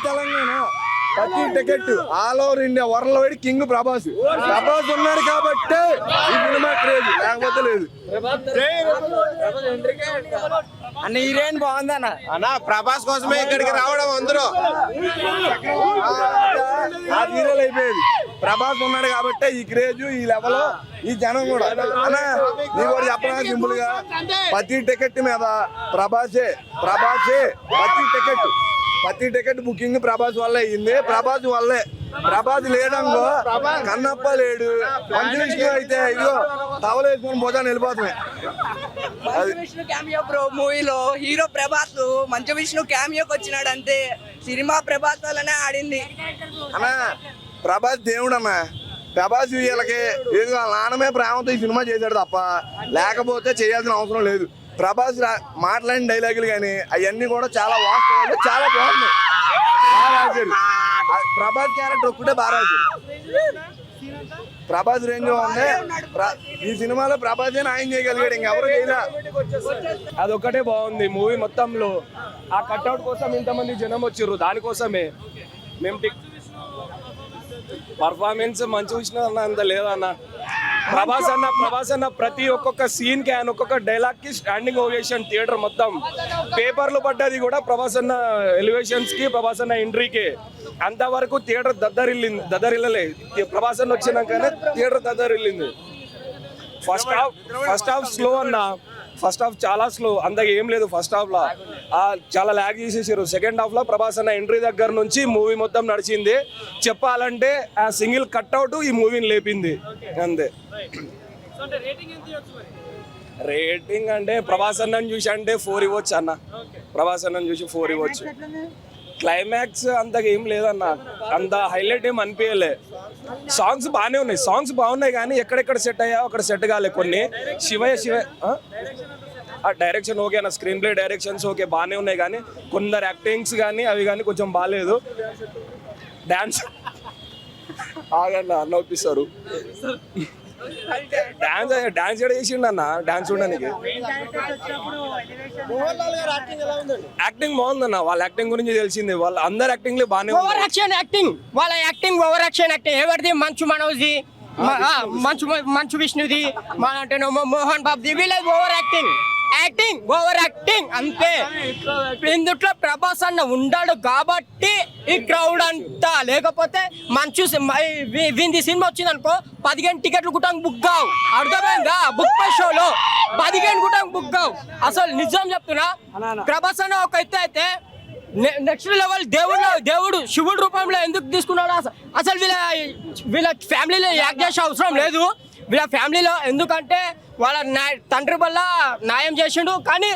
తెలంగాణ ప్రతి ticket all over India world wide king Prabhas ఉన్నాడు కాబట్టి ఈ సినిమా క్రేజ్, లేకపోతే లేదు. అన్న హీరోయిన్ బాగుందన్న. అన్న ప్రభాస్ కోసమే ఇక్కడికి రావడం అందరూ ఆ హీరోలు అయిపోయేది. ప్రభాస్ ఉన్నాడు కాబట్టి ఈ క్రేజ్, ఈ లెవెల్, ఈ జనం కూడా. అన్న నీకు కూడా చెప్పనా సింపుల్ గా, ప్రతి టికెట్ మీద ప్రభాసే ప్రతి టికెట్ బుకింగ్ ప్రభాస్ వల్లే అయ్యింది. ప్రభాస్ లేడనుకో కన్నప్ప లేడు, మంచి విషయం అయితే ఇదిగో టవల్ వేసుకొని భోజనం వెళ్ళిపోతున్నాయి. విష్ణు క్యామియో బ్రో మూవీలో హీరో ప్రభాస్ మంచు విష్ణు క్యామియోకి వచ్చినాడు అంతే. సినిమా ప్రభాస్ వల్లనే ఆడింది అన్న. ప్రభాస్ దేవుడు అన్న. ప్రభాస్ వీళ్ళకి ఏదో నాన్నమే ప్రేమతో ఈ సినిమా చేశాడు తప్ప లేకపోతే చేయాల్సిన అవసరం లేదు. ప్రభాస్ మాట్లాడిన డైలాగులు కానీ అవన్నీ కూడా చాలా వాస్తవాలు, చాలా బాగున్నాయి. బాగా రాశారు. ప్రభాస్ క్యారెక్టర్ ఒక్కటే బాగా రాశారు. ప్రభాస్ రేంజ్ ఉంది ఈ సినిమాలో. ప్రభాస్ ఆయన చేయగలిగాడు, ఇంకెవరు చేయలే. అదొక్కటే బాగుంది మూవీ మొత్తంలో. ఆ కట్అవుట్ కోసం ఇంతమంది జనం వచ్చిర్రు, దానికోసమే. మేము పర్ఫార్మెన్స్ మంచి చూసిన అంత లేదన్న. ప్రభాస్ అన్న ప్రతి ఒక్కొక్క సీన్ కి ఆయన ఒక్కొక్క డైలాగ్ కి స్టాండింగ్ ఓవేషన్. థియేటర్ మొత్తం పేపర్లు పడ్డది కూడా ప్రభాస్ అన్న ఎలివేషన్స్ కి, ప్రభాస్ అన్న ఎంట్రీకి. అంతవరకు థియేటర్ దద్దరిల్లలే. ప్రభాస్ అన్న వచ్చినాకనే థియేటర్ దద్దరిల్లింది. ఫస్ట్ హాఫ్ స్లో అన్న. ఫస్ట్ హాఫ్ చాలా స్లో, అంతగా ఏం లేదు. ఫస్ట్ హాఫ్ లో చాలా ల్యాగ్ చేసేసారు. సెకండ్ హాఫ్ లో ప్రభాస్ అన్న ఎంట్రీ దగ్గర నుంచి మూవీ మొత్తం నడిచింది. చెప్పాలంటే ఆ సింగిల్ కట్అవుట్ ఈ మూవీని లేపింది అంతే. రేటింగ్ అంటే ప్రభాస్ అన్నని చూసి అంటే 4 ఇవ్వచ్చు అన్న. ప్రభాస్ అన్నని చూసి 4 ఇవ్వచ్చు. క్లైమాక్స్ అంతగా ఏం లేదన్న, అంత హైలైట్ ఏం అనిపించలే. సాంగ్స్ బాగున్నాయి కానీ ఎక్కడెక్కడ సెట్ అయ్యా అక్కడ సెట్ కాలే కొన్ని. శివయ్య ఆ డైరెక్షన్ ఓకే అన్న, స్క్రీన్ ప్లే డైరెక్షన్స్ ఓకే బాగానే ఉన్నాయి కానీ కొందరు యాక్టింగ్స్ కానీ అవి కానీ కొంచెం బాగాలేదు. డాన్స్ ఆగన్న అన్న ఒప్పిస్తారు. డాన్స్ ఎక్కడ చేసిండు అన్న? డాన్స్ చూడడానికి యాక్టింగ్ బాగుందన్న. వాళ్ళ యాక్టింగ్ గురించి తెలిసింది. వాళ్ళ అందరు యాక్టింగ్ బాగానే ఓవర్ యాక్షన్ యాక్టింగ్. వాళ్ళ యాక్టింగ్ ఓవర్ యాక్షన్ యాక్టింగ్. ఎవరిది? మంచు మనోజ్ది, మంచు విష్ణుది, అంటే మోహన్ బాబుది. వీళ్ళది ఓవర్ యాక్టింగ్ అంతే. ఇందుట్లో ప్రభాస్ అన్న ఉండాడు కాబట్టి ఈ క్రౌడ్ అంతా. లేకపోతే మంచు వింది సినిమా వచ్చింది అనుకో 15 టికెట్లు గుట్టంగా బుక్ కావు. అర్థమైందా? బుక్ పై షోలో 15 గుట్టంగా బుక్ కావు. అసలు నిజం చెప్తున్నా, ప్రభాస్ అన్న ఒక ఎత్తు అయితే నెక్స్ట్ లెవెల్ దేవుడు శివుడు రూపంలో ఎందుకు తీసుకున్నాడు? అసలు వీళ్ళ ఫ్యామిలీలో యాక్ట్ చేసే అవసరం లేదు. వీళ్ళ ఫ్యామిలీలో ఎందుకంటే వాళ్ళ తండ్రి వల్ల న్యాయం చేసిండు. కానీ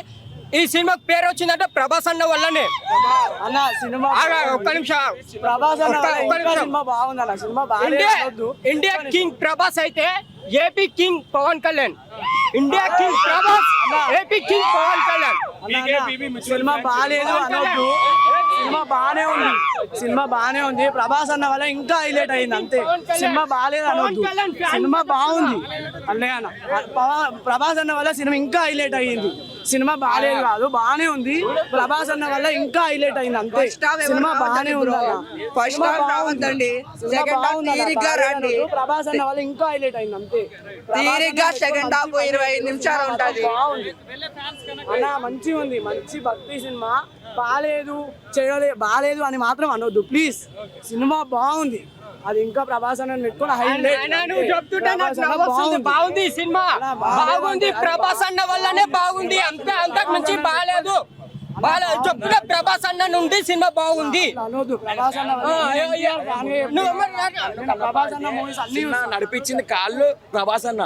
ఈ సినిమాకి పేరు వచ్చిందంటే ప్రభాస్ అన్న వల్లనే. ఒక్క నిమిషం. ఇండియా కింగ్ ప్రభాస్ అయితే AP king Pavan Kalyan. India king Prabhas, AP king Pavan Kalyan. Cinema బాగాలేదు అనొద్దు, సినిమా బాగానే ఉంది. ప్రభాస్ అన్న వల్ల ఇంకా హైలైట్ అయింది అంతే. సినిమా బాగాలేదు అనొద్దు, సినిమా బాగుంది అన్నయ్య. ప్రభాస్ అన్న వల్ల సినిమా ఇంకా హైలైట్ అయ్యింది. సినిమా బాగాలేదు కాదు, బాగానే ఉంది. ప్రభాస్ అన్న వల్ల ఇంకా హైలైట్ అయింది అంతే. సినిమా బాగానే ఉంది. ప్రభాస్ అన్న వల్ల ఇంకా హైలైట్ అయింది అంతే. తీరిగ్గా సెకండ్ హాఫ్ 25 నిమిషాలు ఉంటుంది. అన్న మంచిగా ఉంది, మంచి భక్తి సినిమా. బాగాలేదు అని మాత్రం అనొద్దు ప్లీజ్. సినిమా బాగుంది, అది ఇంకా ప్రభాస్ అన్న పెట్టుకుని బాగుంది. సినిమా బాగుంది, ప్రభాస్ అన్న వల్లనే బాగుంది. అంతకు మించి బాగాలేదు. చెప్పుడే ప్రభాస్ అన్న నుండి సినిమా బాగుంది. నడిపించింది కాళ్ళు ప్రభాస్ అన్న,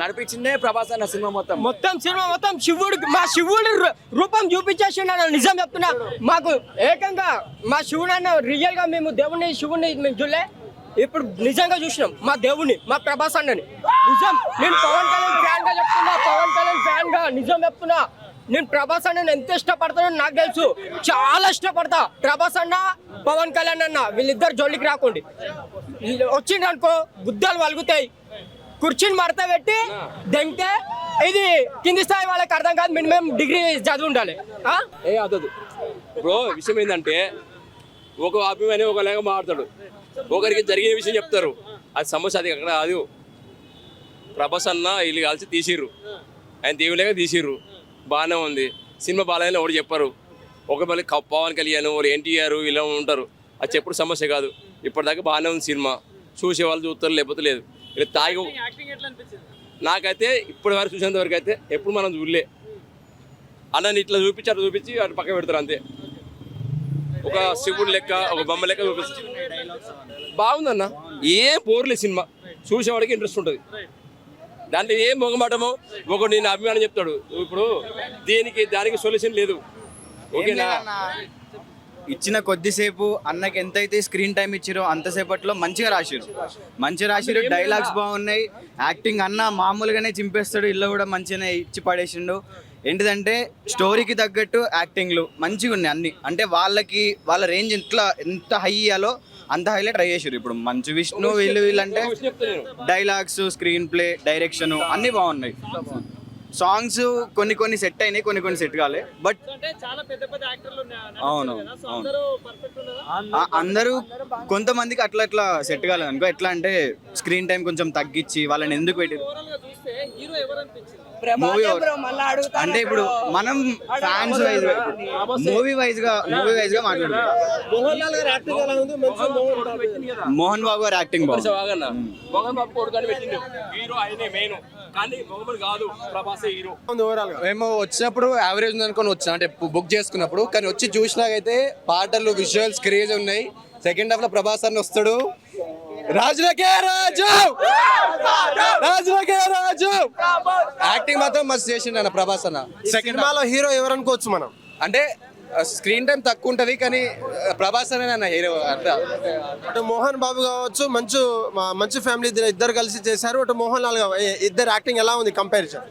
నడిపించిందే ప్రభాస్ అన్న. సినిమా సినిమా మొత్తం మా శివుడు రూపం చూపించేసిండు. నిజం చెప్తున్నా, మాకు ఏకంగా మా శివుడు అన్న రియల్ గా మేము శివుడిని మేము చూడలే. ఇప్పుడు నిజంగా చూసినాం మా దేవుణ్ణి, మా ప్రభాస్ అన్నని. నిజం, నేను పవన్ కళ్యాణ్ ఫ్యాన్ గా చెప్తున్నా. పవన్ కళ్యాణ్ ఫ్యాన్ గా నిజం చెప్తున్నా. నేను ప్రభాస్ అన్న ఎంత ఇష్టపడతానో నాకు తెలుసు, చాలా ఇష్టపడతా. ప్రభాస్ అన్న, పవన్ కళ్యాణ్ అన్న వీళ్ళిద్దరు జోలికి రాకండి. వచ్చింది అనుకో గుద్దాలు వలుగుతాయి. కుర్చీని మడత పెట్టి దంటే ఇది కింది స్థాయి వాళ్ళకి అర్థం కాదు. మినిమం డిగ్రీ చదివి ఉండాలి. అదదు బ్రో. విషయం ఏంటంటే ఒక అభిమాని ఒకలాగా మాట్లాడతాడు, ఒకరికి జరిగే విషయం చెప్తారు. అది సమస్య, అది అక్కడ అది. ప్రభాస్ అన్న వీళ్ళు కలిసి తీసిర్రు, ఆయన దేవుళ్ళగా తీసిర్రు, బాగానే ఉంది. సినిమా బాగాలేదని ఎవరు చెప్పారు. ఒక మళ్ళీ పవన్ కళ్యాణ్ వాళ్ళు ఎన్టీఆర్ ఇలా ఉంటారు, అది చెప్పుడు సమస్య కాదు. ఇప్పటిదాకా బాగానే ఉంది సినిమా, చూసే వాళ్ళు చూస్తారు, లేకపోతే లేదు. ఇలా తాగి నాకైతే ఇప్పటి వరకు చూసేంత వరకు అయితే ఎప్పుడు మనం చూడలే. అన్నని ఇట్లా చూపించి అట్లా చూపించి అటు పక్క పెడతారు అంతే. ఒక శివుడు లెక్క, ఒక బొమ్మ లెక్క చూపిస్తారు. బాగుందన్న, ఏం పోర్లే సినిమా, చూసేవాడికి ఇంట్రెస్ట్ ఉంటుంది. దాంట్లో ఏం మొగమాటమో ఒకటి నేను అభిమానం చెప్తాడు. ఇప్పుడు దానికి సొల్యూషన్ లేదు. ఓకేనా, ఇచ్చిన కొద్దిసేపు అన్నకి ఎంతైతే స్క్రీన్ టైం ఇచ్చారో అంతసేపట్లో మంచిగా రాసిరు. డైలాగ్స్ బాగున్నాయి, యాక్టింగ్ అన్న మామూలుగానే చింపేస్తాడు, ఇల్లు కూడా మంచిగానే ఇచ్చి పడేసిండు. ఏంటిదంటే స్టోరీకి తగ్గట్టు యాక్టింగ్లు మంచిగా ఉన్నాయి అన్ని. అంటే వాళ్ళ రేంజ్ ఎంత హై ఇయ్యాలో అంత హైలైట్ ట్రై చేసారు. ఇప్పుడు మంచు విష్ణు వీళ్ళంటే డైలాగ్స్, స్క్రీన్ ప్లే, డైరెక్షన్ అన్నీ బాగున్నాయి. సాంగ్స్ కొన్ని సెట్ అయినాయి, కొన్ని సెట్ కాలే. బట్ అవును అందరూ కొంతమందికి అట్లా సెట్ కాలేదు అనుకో. ఎట్లా అంటే స్క్రీన్ టైం కొంచెం తగ్గించి వాళ్ళని ఎందుకు పెట్టారు మూవీ అంటే ఇప్పుడు మనం ఫ్యాన్స్ వైజ్ మూవీ వైజ్ గా మాట్లాడుతున్నాం. మోహన్ బాబు గారు యాక్టింగ్ బాగుంది. మోహన్ బాబు కొడుకు పెట్టిండు, హీరో ఆయనే మెయిన్, కానీ మొహమ్మద్ కాదు, ప్రభాసే హీరో. మేము వచ్చినప్పుడు యావరేజ్ ఉంది అనుకొని వచ్చాం, అంటే బుక్ చేసుకున్నప్పుడు. కానీ వచ్చి చూసినాకైతే పాటలు, విజువల్స్ క్రేజ్ ఉన్నాయి. సెకండ్ హాఫ్ లో ప్రభాస్ అన్న వస్తాడు, రాజులకే రాజు యాక్టింగ్ మాత్రం మస్తు చేసిండు అన్న ప్రభాస్ అన్న. సినిమాలో హీరో ఎవరు అనుకోవచ్చు మనం? అంటే స్క్రీన్ టైం తక్కువ ఉంటది, కానీ ప్రభాస్ అనే అన్న హీరో. అటు మోహన్ బాబు కావచ్చు, మంచి ఫ్యామిలీ ఇద్దరు కలిసి చేశారు. అటు మోహన్ లాల్ ఇద్దరు యాక్టింగ్ ఎలా ఉంది కంపారిజన్?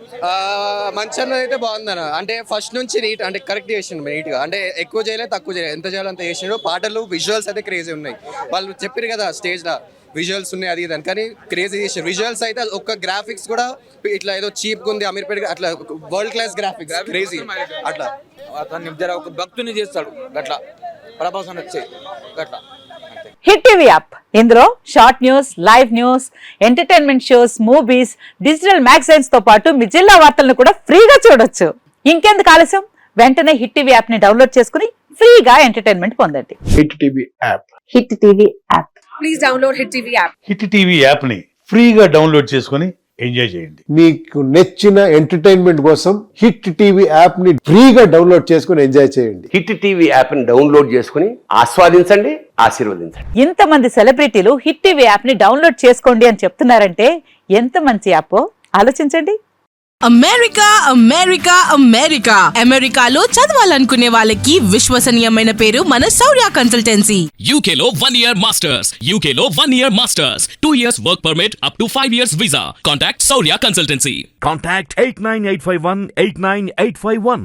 మంచి అన్నది అయితే బాగుందన్న. అంటే ఫస్ట్ నుంచి నీట్, అంటే కరెక్ట్ చేసిండు నీట్ గా. అంటే ఎక్కువ చేయలేదు, తక్కువ చేయలేదు, ఎంత చేయాలో అంత చేసిండు. పాటలు, విజువల్స్ అయితే క్రేజీ ఉన్నాయి. వాళ్ళు చెప్పారు కదా స్టేజ్ లో విజువల్స్ ఉన్నాయి అది ఇదని, కానీ క్రేజీ చేసారు. విజువల్స్ అయితే ఒక్క గ్రాఫిక్స్ కూడా ఇట్లా ఏదో చీప్ గా ఉంది, అమీర్పేట అట్లా వరల్డ్ క్లాస్ గ్రాఫిక్స్, క్రేజీ అట్లా. అతన్ని ఒక భక్తుని చేస్తాడు గట్లా ప్రభాస్ అని వచ్చి గట్లా. హిట్ టీవీ యాప్, ఇందులో short news, live news, entertainment shows, movies, digital magazines తో పాటు మీ జిల్లా వార్తలను కూడా ఫ్రీగా చూడొచ్చు. ఇంకెందుకు ఆలస్యం, వెంటనే హిట్ టీవీ యాప్ ని డౌన్లోడ్ చేసుకుని ఫ్రీగా ఎంటర్టైన్మెంట్ పొందండి. Hit TV app, hit TV app, please download hit TV app. Hit TV app ని ఫ్రీగా డౌన్లోడ్ చేసుకుని ఎంజాయ్ చేయండి. మీకు నచ్చిన ఎంటర్టైన్మెంట్ కోసం హిట్ టీవీ యాప్ ని ఫ్రీగా డౌన్లోడ్ చేసుకుని ఎంజాయ్ చేయండి. హిట్ టీవీ యాప్ ని డౌన్లోడ్ చేసుకుని ఆస్వాదించండి, ఆశీర్వదించండి. ఇంతమంది సెలబ్రిటీలు హిట్ టీవీ యాప్ ని డౌన్లోడ్ చేసుకోండి అని చెప్తున్నారంటే ఎంత మంచి యాప్ ఆలోచించండి. అమెరికా అమెరికా అమెరికా అమెరికాలో చదవాలనుకునే వాళ్ళకి విశ్వసనీయమైన పేరు మన శౌర్య కన్సల్టెన్సీ. UK లో 1 year masters, UK లో 1 year masters, 2 years work permit up to 5 years visa. Contact Saurya Consultancy. Contact 89851 89851.